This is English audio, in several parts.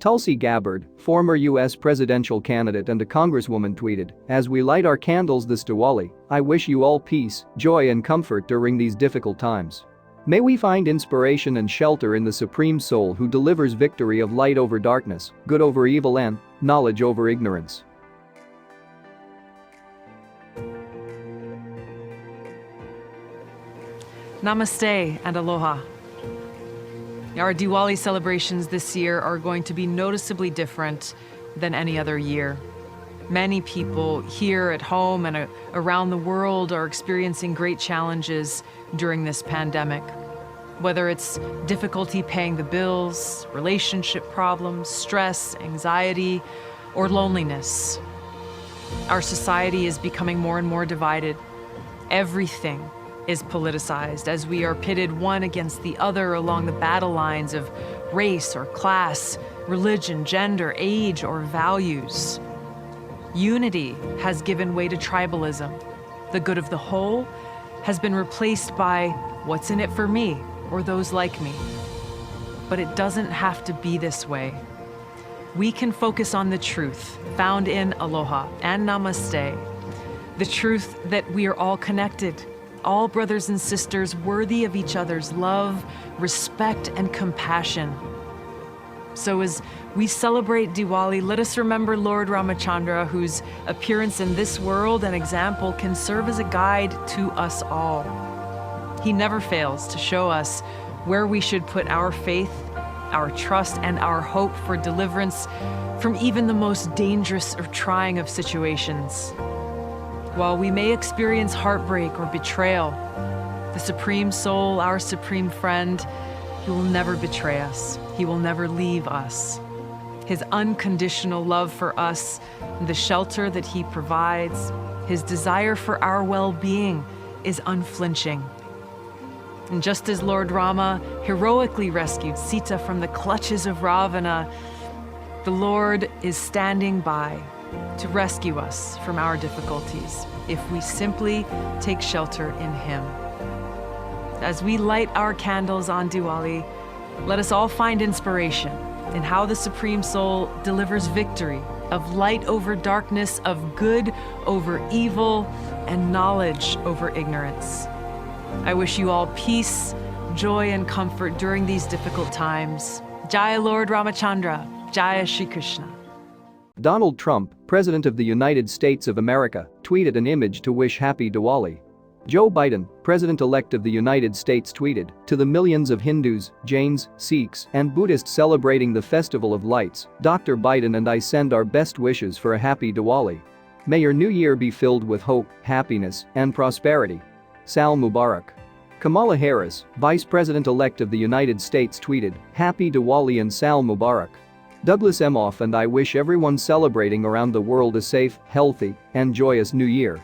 Tulsi Gabbard, former US presidential candidate and a congresswoman tweeted, "As we light our candles this Diwali, I wish you all peace, joy and comfort during these difficult times. May we find inspiration and shelter in the Supreme Soul who delivers victory of light over darkness, good over evil and knowledge over ignorance." Namaste and aloha. Our Diwali celebrations this year are going to be noticeably different than any other year. Many people here at home and around the world are experiencing great challenges during this pandemic. Whether it's difficulty paying the bills, relationship problems, stress, anxiety, or loneliness. Our society is becoming more and more divided. Everything is politicized as we are pitted one against the other along the battle lines of race or class, religion, gender, age, or values. Unity has given way to tribalism. The good of the whole has been replaced by what's in it for me or those like me. But it doesn't have to be this way. We can focus on the truth found in aloha and namaste. The truth that we are all connected, all brothers and sisters worthy of each other's love, respect, and compassion. So as we celebrate Diwali, let us remember Lord Ramachandra, whose appearance in this world and example can serve as a guide to us all. He never fails to show us where we should put our faith, our trust, and our hope for deliverance from even the most dangerous or trying of situations. While we may experience heartbreak or betrayal, the Supreme Soul, our supreme friend, He will never betray us. He will never leave us. His unconditional love for us, the shelter that He provides, His desire for our well-being is unflinching. And just as Lord Rama heroically rescued Sita from the clutches of Ravana, the Lord is standing by to rescue us from our difficulties if we simply take shelter in Him. As we light our candles on Diwali, let us all find inspiration in how the Supreme Soul delivers victory of light over darkness, of good over evil, and knowledge over ignorance. I wish you all peace, joy, and comfort during these difficult times. Jaya Lord Ramachandra, Jaya Shri Krishna. Donald Trump, President of the United States of America, tweeted an image to wish Happy Diwali. Joe Biden, President-elect of the United States, tweeted, "To the millions of Hindus, Jains, Sikhs, and Buddhists celebrating the Festival of Lights, Dr. Biden and I send our best wishes for a Happy Diwali. May your new year be filled with hope, happiness, and prosperity. Sal Mubarak." Kamala Harris, Vice President-elect of the United States, tweeted, "Happy Diwali and Sal Mubarak. Douglas Emhoff and I wish everyone celebrating around the world a safe, healthy, and joyous new year."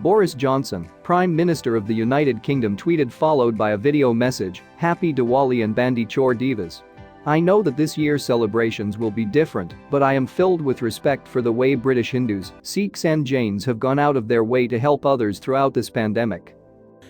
Boris Johnson, Prime Minister of the United Kingdom, tweeted, followed by a video message, "Happy Diwali and Bandi Chor Divas. I know that this year's celebrations will be different, but I am filled with respect for the way British Hindus, Sikhs and Jains have gone out of their way to help others throughout this pandemic."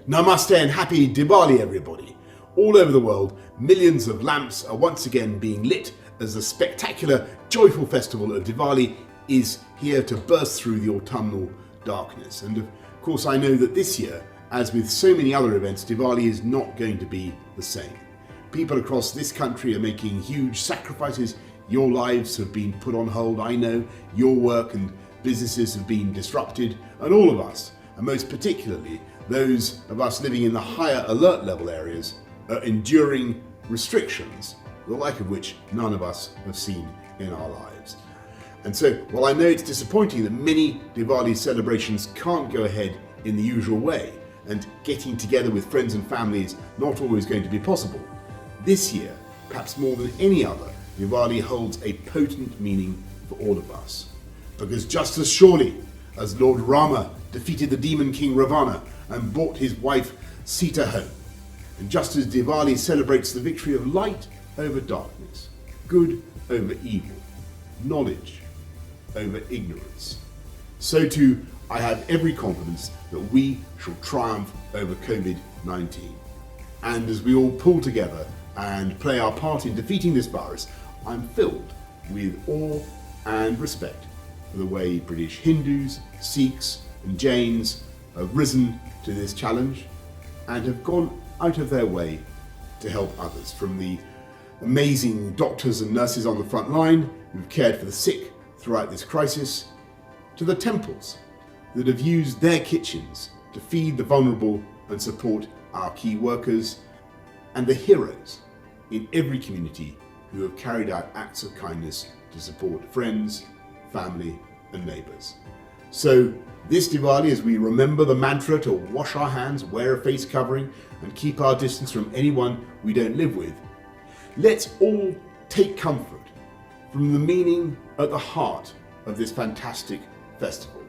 Namaste and happy Diwali, everybody. All over the world, millions of lamps are once again being lit as the spectacular, joyful festival of Diwali is here to burst through the autumnal darkness. And of course, I know that this year, as with so many other events, Diwali is not going to be the same. People across this country are making huge sacrifices. Your lives have been put on hold. I know your work and businesses have been disrupted, and all of us, and most particularly those of us living in the higher alert level areas, are enduring restrictions, the like of which none of us have seen in our lives. And so, while I know it's disappointing that many Diwali celebrations can't go ahead in the usual way, and getting together with friends and family is not always going to be possible, this year, perhaps more than any other, Diwali holds a potent meaning for all of us. Because just as surely as Lord Rama defeated the demon king Ravana and brought his wife Sita home, and just as Diwali celebrates the victory of light over darkness, good over evil, knowledge over ignorance, so too I have every confidence that we shall triumph over COVID-19. And as we all pull together and play our part in defeating this virus, I'm filled with awe and respect for the way British Hindus, Sikhs and Jains have risen to this challenge and have gone out of their way to help others, from the amazing doctors and nurses on the front line who've cared for the sick throughout this crisis, to the temples that have used their kitchens to feed the vulnerable and support our key workers, and the heroes in every community who have carried out acts of kindness to support friends, family and neighbours. So this Diwali, as we remember the mantra to wash our hands, wear a face covering and keep our distance from anyone we don't live with, let's all take comfort from the meaning at the heart of this fantastic festival,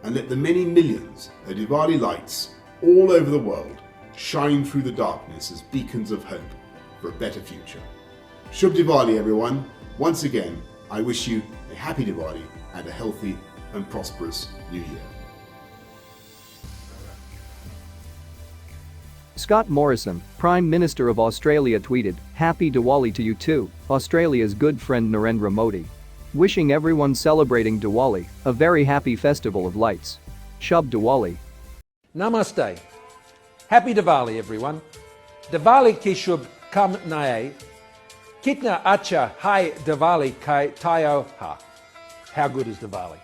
and let the many millions of Diwali lights all over the world shine through the darkness as beacons of hope for a better future. Shubh Diwali everyone. Once again, I wish you a happy Diwali and a healthy and prosperous new year. Scott Morrison, Prime Minister of Australia, tweeted, "Happy Diwali to you too, Australia's good friend Narendra Modi. Wishing everyone celebrating Diwali a very happy festival of lights. Shubh Diwali." Namaste. Happy Diwali, everyone. Diwali ki shubh kamnaye. Kitna acha hai Diwali kai tayo ha. How good is Diwali?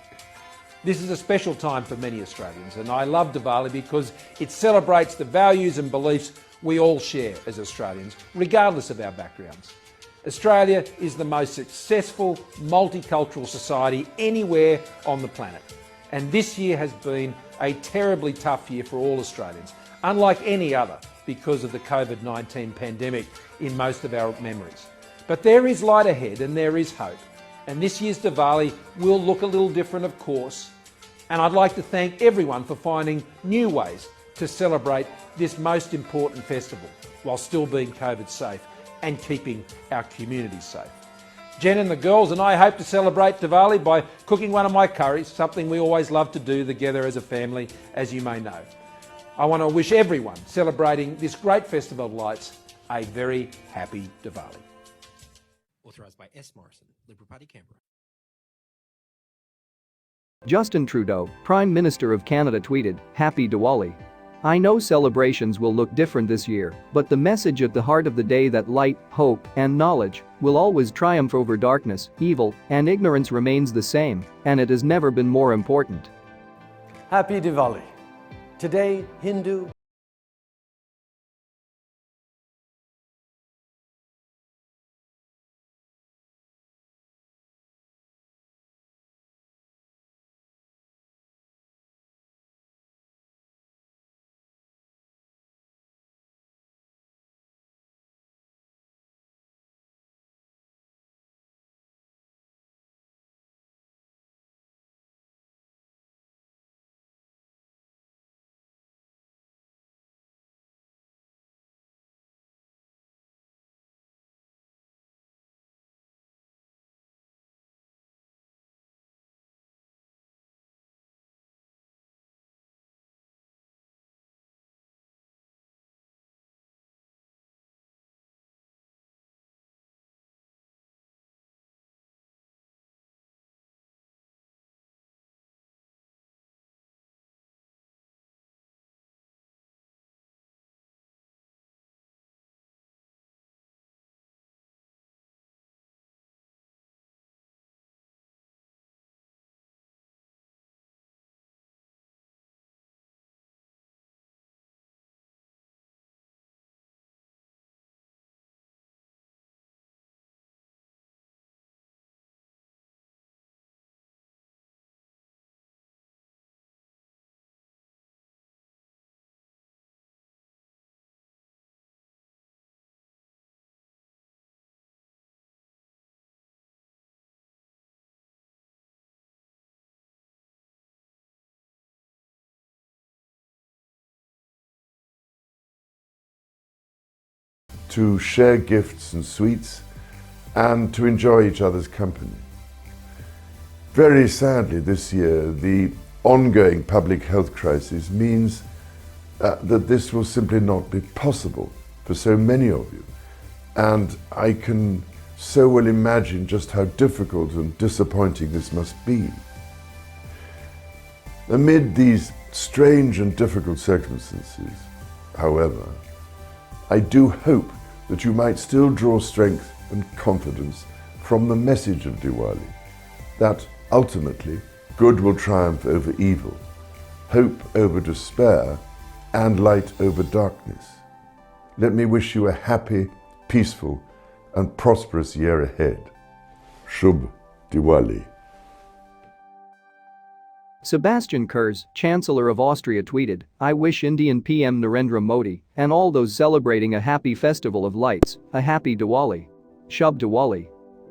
This is a special time for many Australians, and I love Diwali because it celebrates the values and beliefs we all share as Australians, regardless of our backgrounds. Australia is the most successful multicultural society anywhere on the planet, and this year has been a terribly tough year for all Australians, unlike any other because of the COVID-19 pandemic in most of our memories. But there is light ahead and there is hope. And this year's Diwali will look a little different, of course. And I'd like to thank everyone for finding new ways to celebrate this most important festival while still being COVID safe and keeping our communities safe. Jen and the girls and I hope to celebrate Diwali by cooking one of my curries, something we always love to do together as a family, as you may know. I want to wish everyone celebrating this great festival of lights a very happy Diwali. Authorised by S. Morrison, Liberal Party, Canberra. Justin Trudeau, Prime Minister of Canada, tweeted, "Happy Diwali. I know celebrations will look different this year, but the message at the heart of the day that light, hope, and knowledge will always triumph over darkness, evil, and ignorance remains the same, and it has never been more important." Happy Diwali. Today, Hindu, to share gifts and sweets and to enjoy each other's company. Very sadly this year, the ongoing public health crisis means that this will simply not be possible for so many of you. And I can so well imagine just how difficult and disappointing this must be. Amid these strange and difficult circumstances, however, I do hope that you might still draw strength and confidence from the message of Diwali, that ultimately good will triumph over evil, hope over despair, and light over darkness. Let me wish you a happy, peaceful, and prosperous year ahead. Shubh Diwali. Sebastian Kurz, Chancellor of Austria, tweeted, "I wish Indian PM Narendra Modi and all those celebrating a happy festival of lights, a happy Diwali. Shubh Diwali."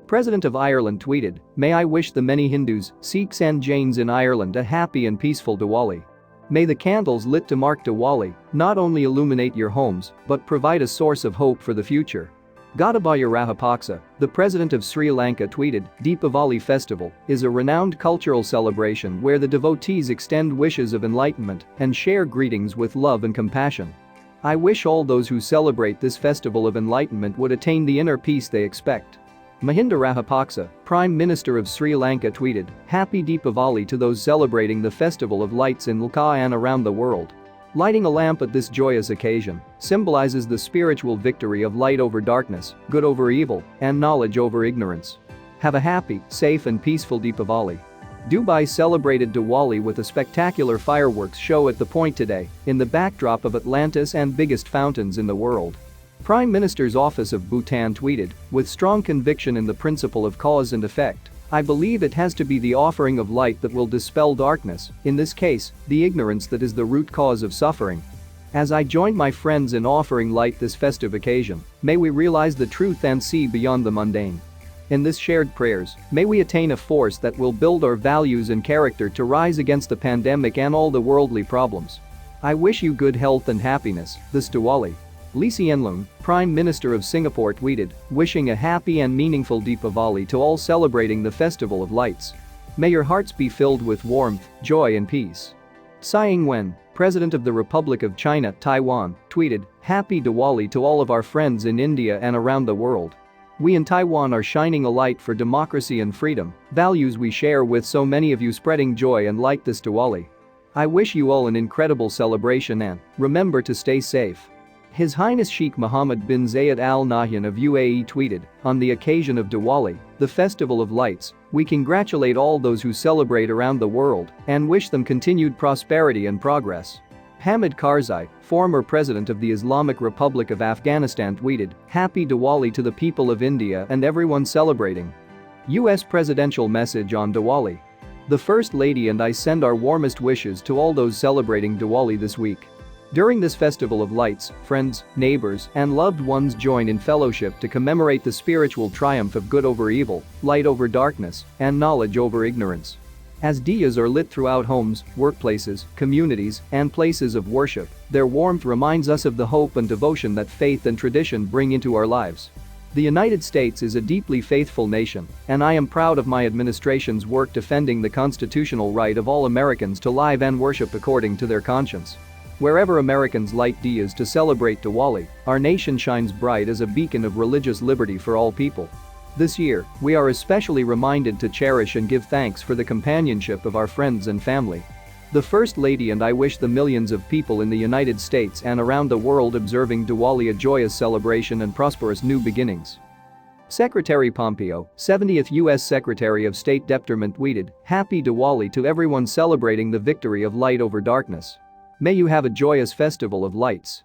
President of Ireland tweeted, "May I wish the many Hindus, Sikhs and Jains in Ireland a happy and peaceful Diwali. May the candles lit to mark Diwali not only illuminate your homes but provide a source of hope for the future." Gotabaya Rajapaksa, the president of Sri Lanka, tweeted, "Deepavali festival is a renowned cultural celebration where the devotees extend wishes of enlightenment and share greetings with love and compassion. I wish all those who celebrate this festival of enlightenment would attain the inner peace they expect." Mahinda Rajapaksa, Prime Minister of Sri Lanka, tweeted, "Happy Deepavali to those celebrating the festival of lights in Lanka and around the world. Lighting a lamp at this joyous occasion symbolizes the spiritual victory of light over darkness, good over evil, and knowledge over ignorance. Have a happy, safe and peaceful Deepavali." Dubai celebrated Diwali with a spectacular fireworks show at the point today, in the backdrop of Atlantis and biggest fountains in the world. Prime Minister's Office of Bhutan tweeted, "With strong conviction in the principle of cause and effect, I believe it has to be the offering of light that will dispel darkness, in this case, the ignorance that is the root cause of suffering. As I join my friends in offering light this festive occasion, may we realize the truth and see beyond the mundane. In this shared prayers, may we attain a force that will build our values and character to rise against the pandemic and all the worldly problems. I wish you good health and happiness this Diwali." Lee Hsien Loong, Prime Minister of Singapore, tweeted, "Wishing a happy and meaningful Deepavali to all celebrating the festival of lights. May your hearts be filled with warmth, joy and peace." Tsai Ing-wen, President of the Republic of China, Taiwan, tweeted, "Happy Diwali to all of our friends in India and around the world. We in Taiwan are shining a light for democracy and freedom, values we share with so many of you, spreading joy and light this Diwali. I wish you all an incredible celebration and remember to stay safe." His Highness Sheikh Mohammed bin Zayed Al Nahyan of UAE tweeted, "On the occasion of Diwali, the festival of lights, we congratulate all those who celebrate around the world and wish them continued prosperity and progress." Hamid Karzai, former president of the Islamic Republic of Afghanistan, tweeted, "Happy Diwali to the people of India and everyone celebrating." US presidential message on Diwali. "The First Lady and I send our warmest wishes to all those celebrating Diwali this week. During this festival of lights, friends, neighbors, and loved ones join in fellowship to commemorate the spiritual triumph of good over evil, light over darkness, and knowledge over ignorance. As diyas are lit throughout homes, workplaces, communities, and places of worship, their warmth reminds us of the hope and devotion that faith and tradition bring into our lives. The United States is a deeply faithful nation, and I am proud of my administration's work defending the constitutional right of all Americans to live and worship according to their conscience. Wherever Americans light diyas to celebrate Diwali, our nation shines bright as a beacon of religious liberty for all people. This year, we are especially reminded to cherish and give thanks for the companionship of our friends and family. The First Lady and I wish the millions of people in the United States and around the world observing Diwali a joyous celebration and prosperous new beginnings." Secretary Pompeo, 70th U.S. Secretary of State Department, tweeted, "Happy Diwali to everyone celebrating the victory of light over darkness. May you have a joyous festival of lights."